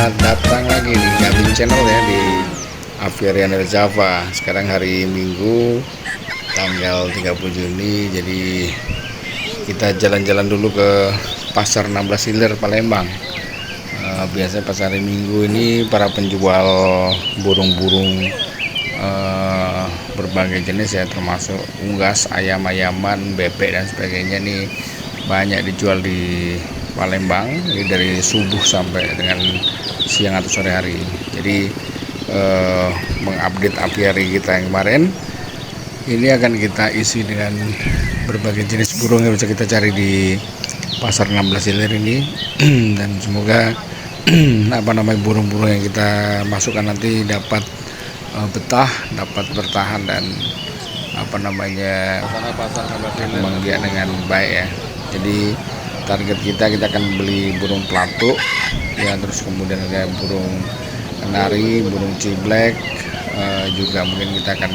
Selamat datang lagi di Gavin Channel ya, di Aviarian dari Java. Sekarang hari Minggu tanggal 30 Juni. Jadi kita jalan-jalan dulu ke Pasar 16 Hilir Palembang. Biasanya pas hari Minggu ini para penjual burung-burung berbagai jenis ya, termasuk unggas, ayam-ayaman, bebek dan sebagainya nih banyak dijual di Palembang. Ini dari subuh sampai dengan siang atau sore hari. Jadi mengupdate apiari kita yang kemarin ini akan kita isi dengan berbagai jenis burung yang bisa kita cari di Pasar 16 Hilir ini. Dan semoga burung-burung yang kita masukkan nanti dapat betah, dapat bertahan dan berkembang dengan baik ya. Jadi target kita akan beli burung pelatuk ya, terus kemudian ada burung kenari, burung ciblek, juga mungkin kita akan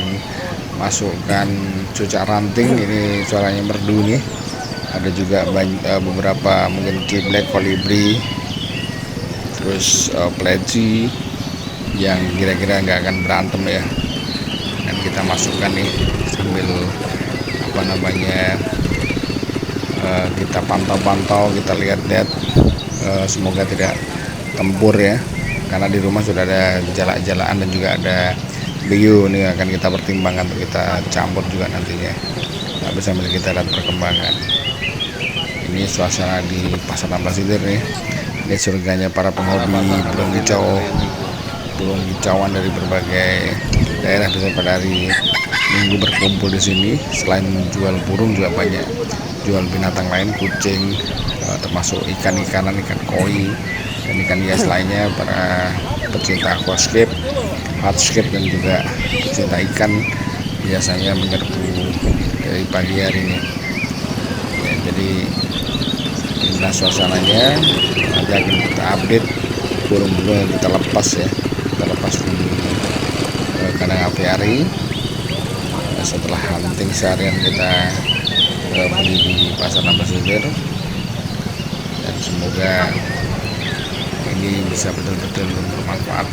masukkan cucak ranting, ini suaranya merdu nih. Ada juga beberapa mungkin ciblek, kolibri, terus pleci yang kira-kira nggak akan berantem ya, dan kita masukkan nih sambil kita pantau-pantau, kita lihat-lihat, semoga tidak tempur ya, karena di rumah sudah ada jalak-jalaan dan juga ada biu nih, akan kita pertimbangkan untuk kita campur juga nantinya. Tapi sambil kita lihat perkembangan. Ini suasana di Pasar 16 Hilir nih. Ini surganya para penghobi burung kicauan dari berbagai daerah. Bisa pada hari Minggu berkumpul di sini. Selain jual burung juga banyak jual binatang lain, kucing, termasuk ikan-ikanan, ikan koi dan ikan hias lainnya. Para pecinta aquascape, hardscape dan juga pecinta ikan biasanya menyerbu dari pagi hari ini ya. Jadi inilah suasananya. Nanti akan kita update burung-burung yang kita lepas ya, kita lepas di kandang apiari setelah hunting seharian kita beli di Pasar 16 Hilir. Dan semoga ini bisa betul-betul bermanfaat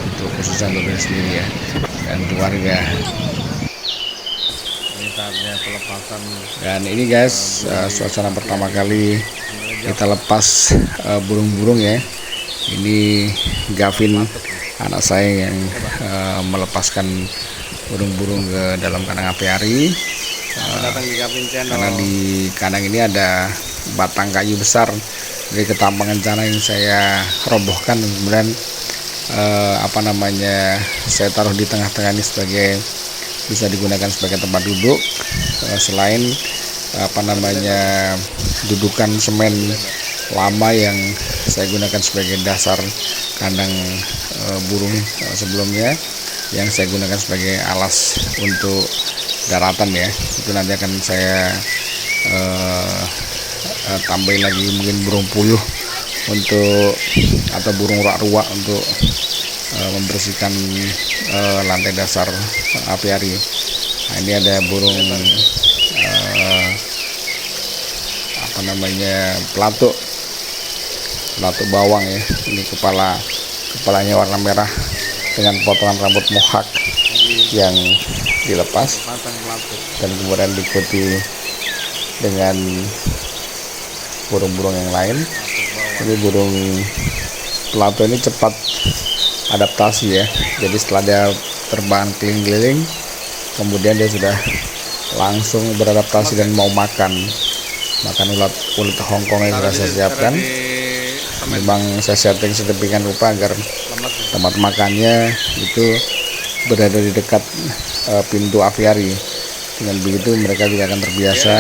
untuk khususnya untuk diri sendiri ya dan keluarga. Ini saatnya pelepasan. Dan ini guys, suasana pertama kali kita lepas burung-burung ya. Ini Gavin, anak saya yang melepaskan burung-burung ke dalam kandang apiari. Karena di kandang ini ada batang kayu besar dari ketampangan cana yang saya robohkan, kemudian saya taruh di tengah-tengah ini sebagai bisa digunakan sebagai tempat duduk, selain dudukan semen lama yang saya gunakan sebagai dasar kandang burung sebelumnya, yang saya gunakan sebagai alas untuk daratan ya. Itu nanti akan saya tambahin lagi mungkin burung puyuh atau burung ruak-ruak untuk membersihkan lantai dasar apiari. Nah, ini ada burung pelatuk bawang ya. Ini kepalanya warna merah dengan potongan rambut mohak yang dilepas, dan kemudian diikuti dengan burung-burung yang lain. Ini burung pelatuk ini cepat adaptasi ya. Jadi setelah dia terbang keliling-keliling, kemudian dia sudah langsung beradaptasi dan mau makan ulat Hongkong yang sudah saya siapkan. Memang saya setting sedemikian rupa agar tempat makannya itu berada di dekat pintu aviari. Dengan begitu mereka juga akan terbiasa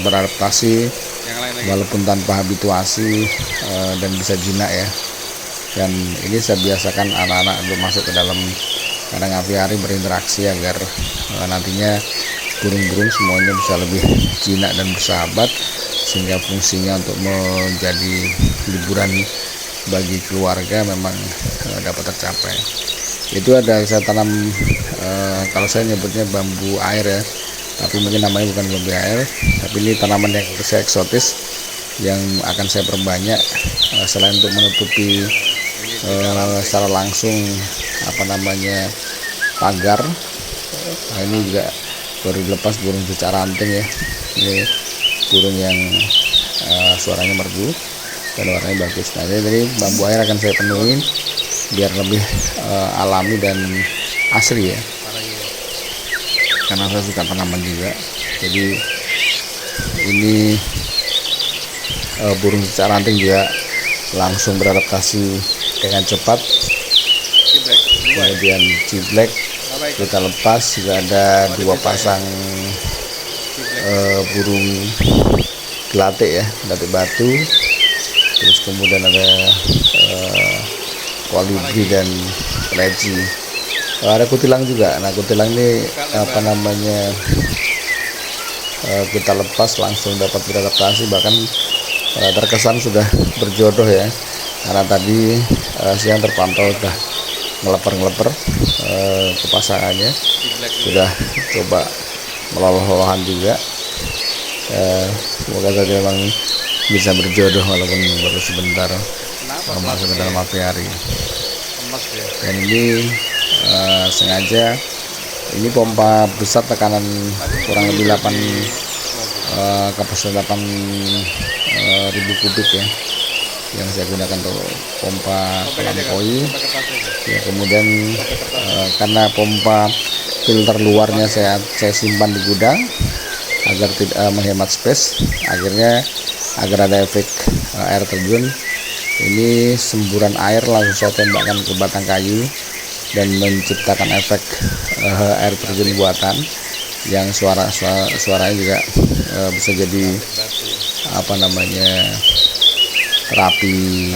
beradaptasi walaupun tanpa habituasi, dan bisa jinak ya. Dan ini saya biasakan anak-anak untuk masuk ke dalam kandang aviari berinteraksi agar nantinya burung-burung semuanya bisa lebih jinak dan bersahabat, sehingga fungsinya untuk menjadi hiburan bagi keluarga memang dapat tercapai. Itu ada saya tanam, kalau saya nyebutnya bambu air ya, tapi mungkin namanya bukan bambu air, tapi ini tanaman yang saya eksotis yang akan saya perbanyak, selain untuk menutupi secara langsung apa namanya pagar. Nah, ini juga baru dilepas burung cucak ranting ya. Ini burung yang suaranya merdu dan warnanya bagus. Nah, jadi bambu air akan saya penuhin biar lebih alami dan asri ya, karena saya suka tanaman juga. Jadi ini burung cucak ranting juga langsung beradaptasi dengan cepat. Kemudian ciblek kita lepas, juga ada 2 pasang burung gelatik ya, gelatik batu. Terus kemudian ada kolibri dan leci. Ada kutilang juga. Nah, kutilang ini apa namanya kita lepas langsung dapat beradaptasi, bahkan terkesan sudah berjodoh ya, karena tadi siang terpantau sudah ngeleper ke pasangannya, sudah coba meloloh-lolohan juga. Semoga saja memang bisa berjodoh walaupun baru sebentar masuk ke dalam apiari. Dan ini sengaja ini pompa besar, tekanan kurang lebih 8 kapasitas 8.000 kubik ya, yang saya gunakan untuk pompa kolam koi ya. Kemudian karena pompa filter luarnya saya simpan di gudang agar tidak menghemat space, akhirnya agar ada efek air terjun, ini semburan air langsung saya tembakkan ke batang kayu dan menciptakan efek air terjun buatan yang suaranya juga bisa jadi apa namanya terapi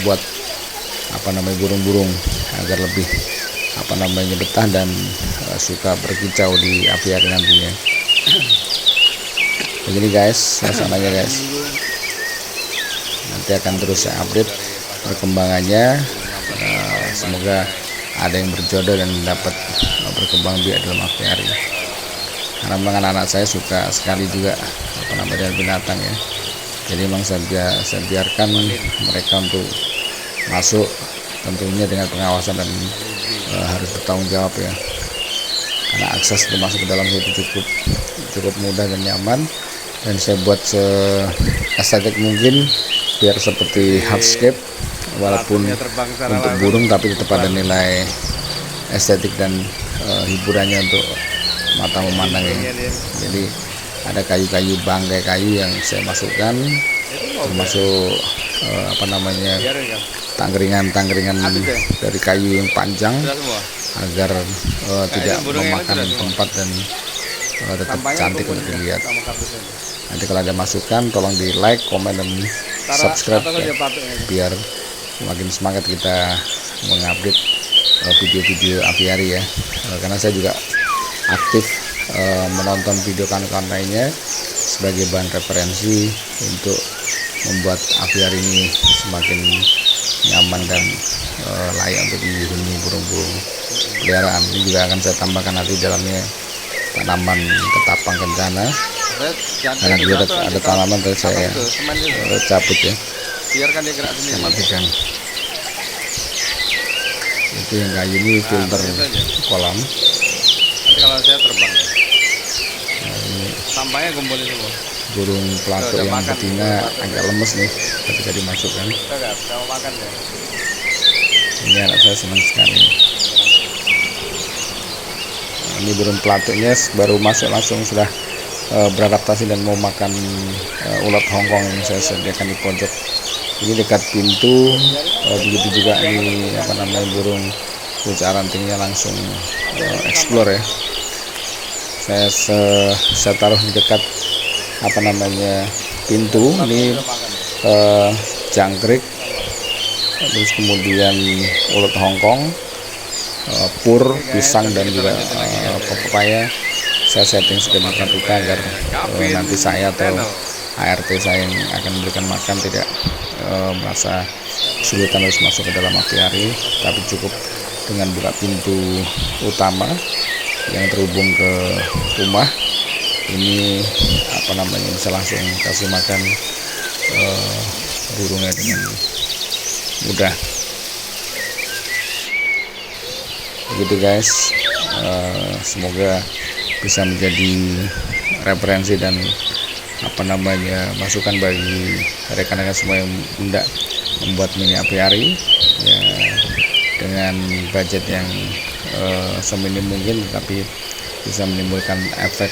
buat apa namanya burung-burung agar lebih apa namanya betah dan suka berkicau di apiari nantinya. Begini guys suasananya guys, nanti akan terus saya update perkembangannya. Semoga ada yang berjodoh dan dapat berkembang biak dalam apiari, karena memang anak-anak saya suka sekali juga apa namanya binatang ya. Jadi memang saya biarkan mereka untuk masuk, tentunya dengan pengawasan dan harus bertanggung jawab ya, karena akses untuk masuk ke dalam itu cukup mudah dan nyaman, dan saya buat estetik mungkin biar seperti hardscape, walaupun untuk burung tapi tetap ada nilai estetik dan hiburannya untuk mata memandang ya. Jadi ada kayu-kayu, bangkai kayu yang saya masukkan, termasuk apa namanya tangkringan dari kayu yang panjang agar tidak memakan tempat dan tetap cantik untuk dilihat. Nanti kalau ada masukan tolong di like, komen, dan subscribe ya, biar semakin semangat kita mengupdate video-video apiari ya. Karena saya juga aktif menonton video kawan-kawan lainnya sebagai bahan referensi untuk membuat apiari ini semakin nyaman dan layak untuk dihuni burung-burung peliharaan. Ini juga akan saya tambahkan nanti dalamnya tanaman ketapang kencana, karena juga ada tanaman tadi saya cabut ya, biarkan dia gerak sendiri. matikan. Itu yang kayu ini filter kolam. Nanti kalau saya terbang ya. Nah, ini Sampahnya gembol semua. burung pelatuk yang betina agak lemes nih ketika dimasukkan. Udah mau makan ya. Ini anak saya senang sekali. Nah, ini burung pelatuknya baru masuk langsung sudah beradaptasi dan mau makan ulat Hongkong yang saya sediakan di pojok. Ini dekat pintu. Begitu juga ini apa namanya burung cucak rantingnya langsung explore ya. Saya taruh di dekat apa namanya pintu. Ini jangkrik, terus kemudian ulat Hongkong, pur, pisang, dan juga pepaya. Saya setting sedemikian rupa agar nanti saya atau ART saya yang akan memberikan makan tidak merasa kesulitan harus masuk ke dalam apiari, tapi cukup dengan buka pintu utama yang terhubung ke rumah. Ini apa namanya bisa langsung kasih makan burungnya dengan mudah. Begitu guys. Semoga bisa menjadi referensi dan masukan bagi rekan-rekan semua yang hendak membuat mini apiari ya, dengan budget yang seminim mungkin, tapi bisa menimbulkan efek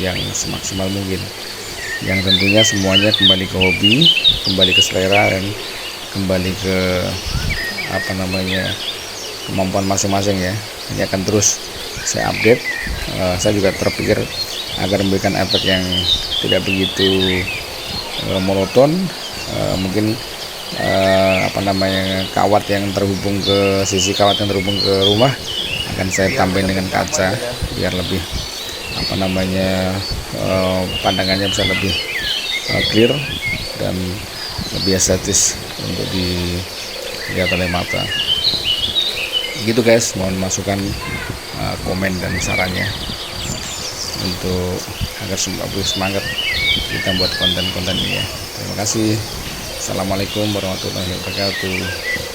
yang semaksimal mungkin, yang tentunya semuanya kembali ke hobi, kembali ke selera, dan kembali ke kemampuan masing-masing ya. Ini akan terus saya update. Saya juga terpikir agar memberikan efek yang tidak begitu monoton. Mungkin kawat yang terhubung ke sisi kawat yang terhubung ke rumah akan saya tambahin dengan kaca biar lebih pandangannya bisa lebih clear dan lebih estetis untuk dilihat oleh mata. Begitu guys, mohon masukan, komen dan sarannya untuk agar semua semangat kita buat konten-konten ini ya. Terima kasih. Assalamualaikum warahmatullahi wabarakatuh.